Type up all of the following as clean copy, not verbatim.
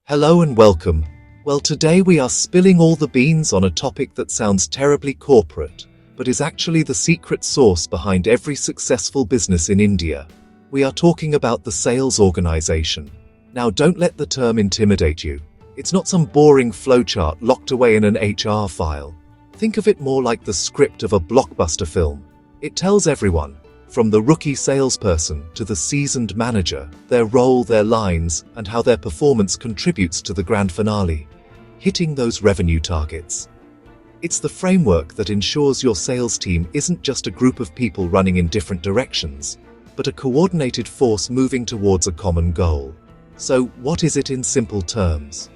Hello and welcome. Well, today we are spilling all the beans on a topic that sounds terribly corporate, but is actually the secret sauce behind every successful business in India. We are talking about the sales organization. Now, don't let the term intimidate you. It's not some boring flowchart locked away in an HR file. Think of it more like the script of a blockbuster film. It tells everyone, from the rookie salesperson to the seasoned manager, their role, their lines, and how their performance contributes to the grand finale, hitting those revenue targets. It's the framework that ensures your sales team isn't just a group of people running in different directions, but a coordinated force moving towards a common goal. So, what is it in simple terms?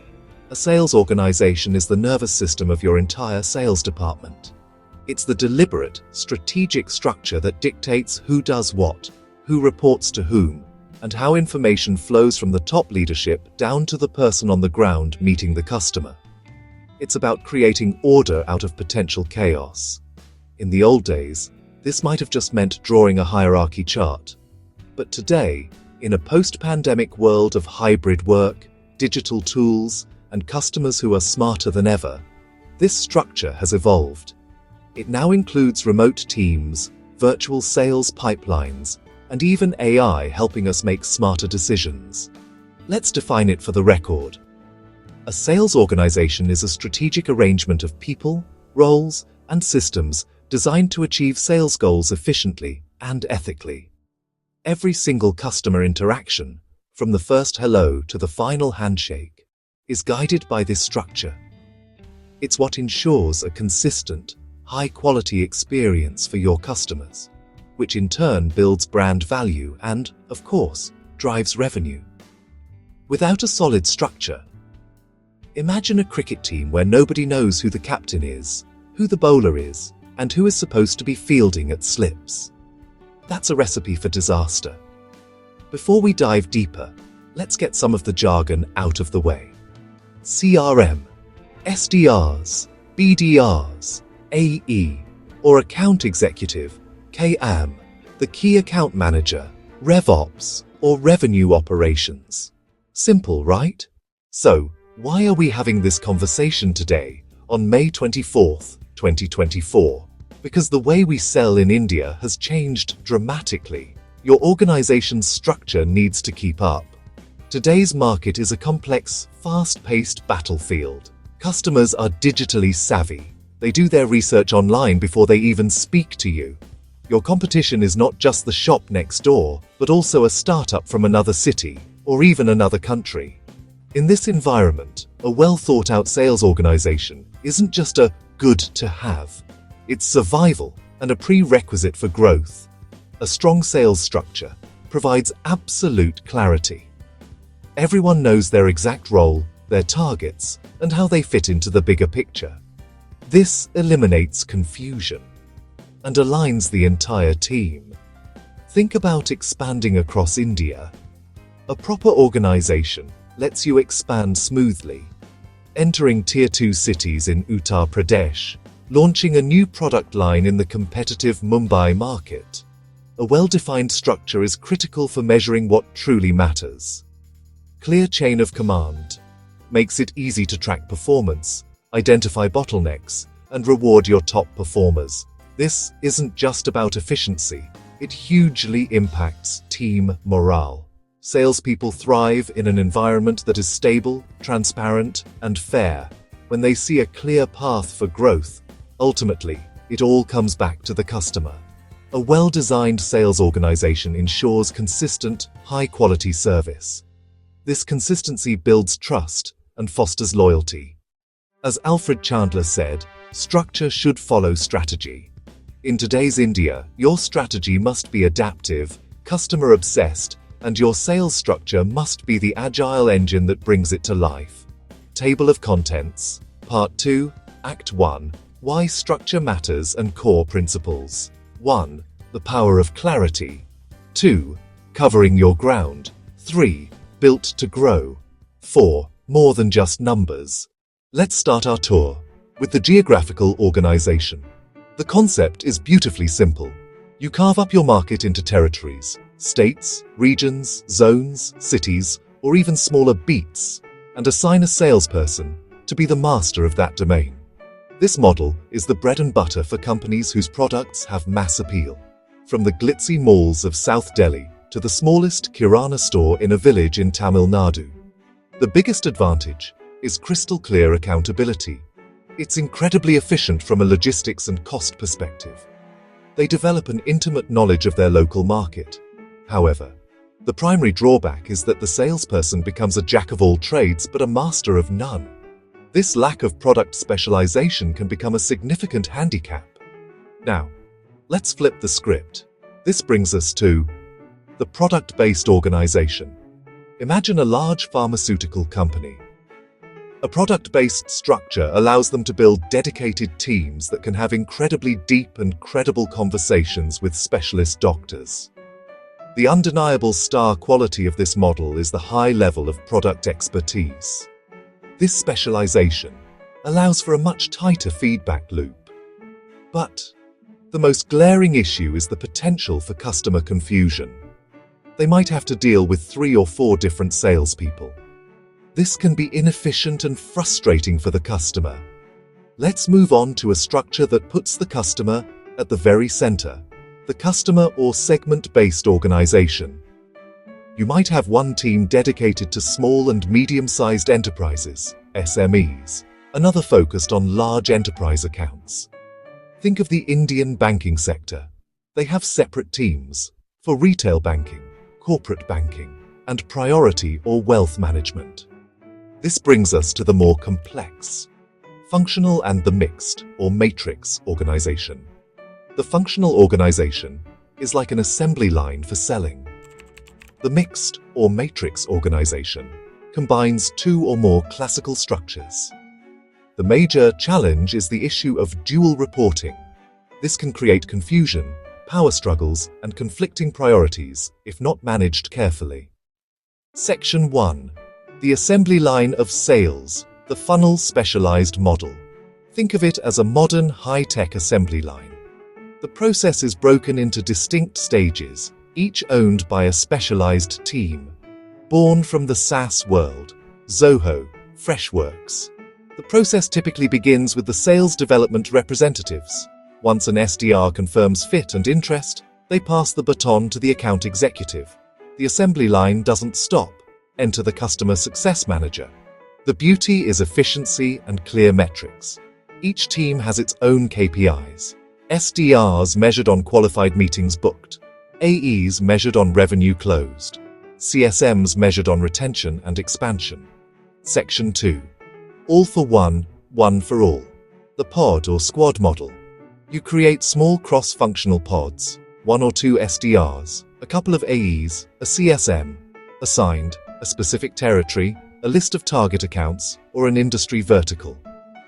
A sales organization is the nervous system of your entire sales department. It's the deliberate, strategic structure that dictates who does what, who reports to whom, and how information flows from the top leadership down to the person on the ground meeting the customer. It's about creating order out of potential chaos. In the old days, this might have just meant drawing a hierarchy chart. But today, in a post-pandemic world of hybrid work, digital tools, and customers who are smarter than ever, this structure has evolved. It now includes remote teams, virtual sales pipelines, and even AI helping us make smarter decisions. Let's define it for the record. A sales organization is a strategic arrangement of people, roles, and systems designed to achieve sales goals efficiently and ethically. Every single customer interaction, from the first hello to the final handshake, is guided by this structure. It's what ensures a consistent, high-quality experience for your customers, which in turn builds brand value and, of course, drives revenue. Without a solid structure, imagine a cricket team where nobody knows who the captain is, who the bowler is, and who is supposed to be fielding at slips. That's a recipe for disaster. Before we dive deeper, let's get some of the jargon out of the way. CRM, SDRs, BDRs, AE, or Account Executive, KAM, the Key Account Manager, RevOps, or Revenue Operations. Simple, right? So, why are we having this conversation today, on May 24th, 2024? Because the way we sell in India has changed dramatically. Your organization's structure needs to keep up. Today's market is a complex, fast-paced battlefield. Customers are digitally savvy. They do their research online before they even speak to you. Your competition is not just the shop next door, but also a startup from another city, or even another country. In this environment, a well-thought-out sales organization isn't just a good to have. It's survival and a prerequisite for growth. A strong sales structure provides absolute clarity. Everyone knows their exact role, their targets, and how they fit into the bigger picture. This eliminates confusion and aligns the entire team. Think about expanding across India. A proper organization lets you expand smoothly, entering Tier 2 cities in Uttar Pradesh, launching a new product line in the competitive Mumbai market. A well-defined structure is critical for measuring what truly matters. Clear chain of command makes it easy to track performance, identify bottlenecks, and reward your top performers. This isn't just about efficiency, it hugely impacts team morale. Salespeople thrive in an environment that is stable, transparent, and fair. When they see a clear path for growth, ultimately, it all comes back to the customer. A well-designed sales organization ensures consistent, high-quality service. This consistency builds trust and fosters loyalty. As Alfred Chandler said, structure should follow strategy. In today's India, your strategy must be adaptive, customer-obsessed, and your sales structure must be the agile engine that brings it to life. Table of Contents, Part 2, Act 1, Why Structure Matters and Core Principles. 1. The Power of Clarity. 2. Covering Your Ground. 3. Built to Grow. 4. More than just numbers. Let's start our tour with the geographical organization. The concept is beautifully simple. You carve up your market into territories, states, regions, zones, cities, or even smaller beats, and assign a salesperson to be the master of that domain. This model is the bread and butter for companies whose products have mass appeal, from the glitzy malls of South Delhi to the smallest Kirana store in a village in Tamil Nadu. The biggest advantage is crystal clear accountability. It's incredibly efficient from a logistics and cost perspective. They develop an intimate knowledge of their local market. However, the primary drawback is that the salesperson becomes a jack of all trades but a master of none. This lack of product specialization can become a significant handicap. Now, let's flip the script. This brings us to the product-based organization. Imagine a large pharmaceutical company. A product-based structure allows them to build dedicated teams that can have incredibly deep and credible conversations with specialist doctors. The undeniable star quality of this model is the high level of product expertise. This specialization allows for a much tighter feedback loop. But the most glaring issue is the potential for customer confusion. They might have to deal with 3 or 4 different salespeople. This can be inefficient and frustrating for the customer. Let's move on to a structure that puts the customer at the very center, the customer or segment-based organization. You might have one team dedicated to small and medium-sized enterprises, SMEs, another focused on large enterprise accounts. Think of the Indian banking sector. They have separate teams for retail banking, corporate banking, and priority or wealth management. This brings us to the more complex, functional and the mixed or matrix organization. The functional organization is like an assembly line for selling. The mixed or matrix organization combines 2 or more classical structures. The major challenge is the issue of dual reporting. This can create confusion, power struggles, and conflicting priorities if not managed carefully. Section 1. The assembly line of sales, the funnel specialized model. Think of it as a modern high-tech assembly line. The process is broken into distinct stages, each owned by a specialized team. Born from the SaaS world, Zoho, Freshworks. The process typically begins with the sales development representatives. Once an SDR confirms fit and interest, they pass the baton to the account executive. The assembly line doesn't stop. Enter the customer success manager. The beauty is efficiency and clear metrics. Each team has its own KPIs. SDRs measured on qualified meetings booked. AEs measured on revenue closed. CSMs measured on retention and expansion. Section 2. All for one, one for all. The pod or squad model. You create small cross-functional pods, 1 or 2 SDRs, a couple of AEs, a CSM, assigned a specific territory, a list of target accounts, or an industry vertical.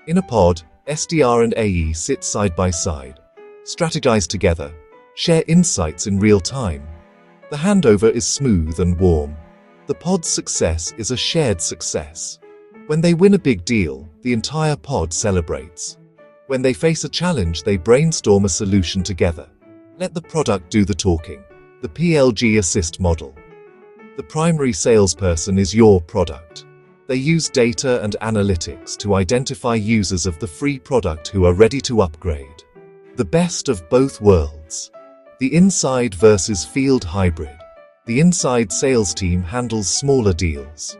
In a pod, SDR and AE sit side by side, strategize together, share insights in real time. The handover is smooth and warm. The pod's success is a shared success. When they win a big deal, the entire pod celebrates. When they face a challenge, they brainstorm a solution together. Let the product do the talking. The PLG Assist model. The primary salesperson is your product. They use data and analytics to identify users of the free product who are ready to upgrade. The best of both worlds. The inside versus field hybrid. The inside sales team handles smaller deals.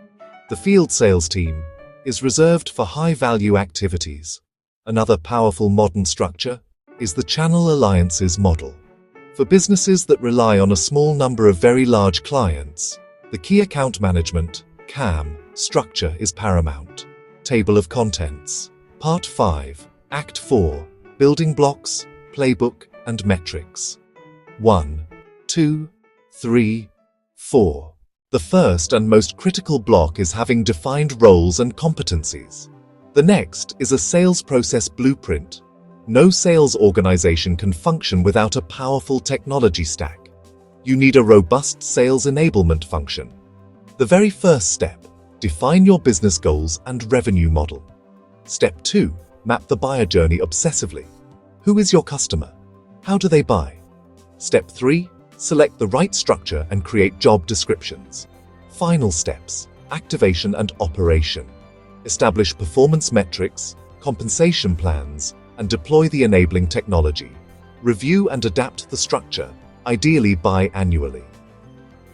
The field sales team is reserved for high-value activities. Another powerful modern structure is the channel alliances model. For businesses that rely on a small number of very large clients, the key account management, CAM, structure is paramount. Table of contents. Part 5, Act 4, Building Blocks, Playbook, and Metrics. 1, 2, 3, 4. The first and most critical block is having defined roles and competencies. The next is a sales process blueprint. No sales organization can function without a powerful technology stack. You need a robust sales enablement function. The very first step, define your business goals and revenue model. Step 2, map the buyer journey obsessively. Who is your customer? How do they buy? Step 3, select the right structure and create job descriptions. Final steps, activation and operation. Establish performance metrics, compensation plans, and deploy the enabling technology. Review and adapt the structure, ideally biannually.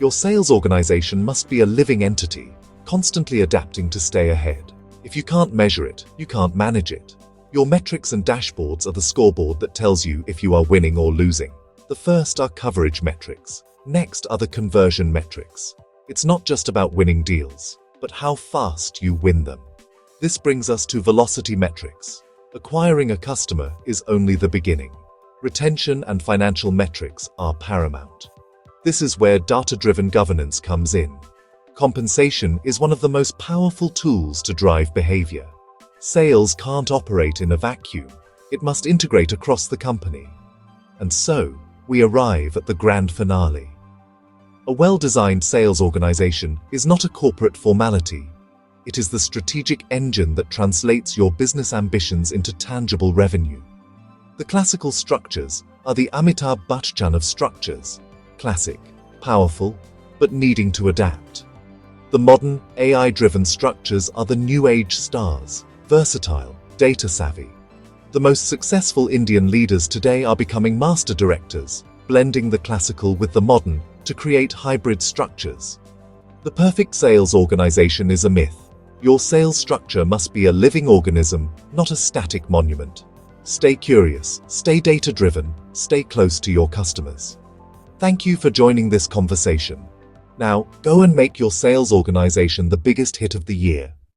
Your sales organization must be a living entity, constantly adapting to stay ahead. If you can't measure it, you can't manage it. Your metrics and dashboards are the scoreboard that tells you if you are winning or losing. The first are coverage metrics. Next are the conversion metrics. It's not just about winning deals, but how fast you win them. This brings us to velocity metrics. Acquiring a customer is only the beginning. Retention and financial metrics are paramount. This is where data-driven governance comes in. Compensation is one of the most powerful tools to drive behavior. Sales can't operate in a vacuum. It must integrate across the company. And so, we arrive at the grand finale. A well-designed sales organization is not a corporate formality. It is the strategic engine that translates your business ambitions into tangible revenue. The classical structures are the Amitabh Bachchan of structures: classic, powerful, but needing to adapt. The modern, AI-driven structures are the new age stars: versatile, data-savvy. The most successful Indian leaders today are becoming master directors, blending the classical with the modern to create hybrid structures. The perfect sales organization is a myth. Your sales structure must be a living organism, not a static monument. Stay curious, stay data-driven, stay close to your customers. Thank you for joining this conversation. Now, go and make your sales organization the biggest hit of the year.